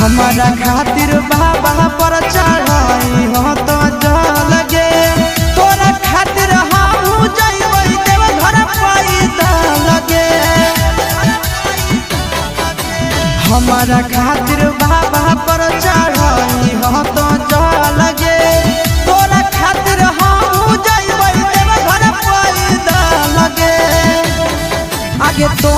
हमारा खातिर बाबा पर चढ़ाई हो तो जल गे तोरा खातिर हम जइबै देव घर पैदा लगे। हमारा खातिर बाबा पर चढ़ाई हो तो जल गे तोरा खातिर हम जइबै देव घर पैदा लगे। आगे तो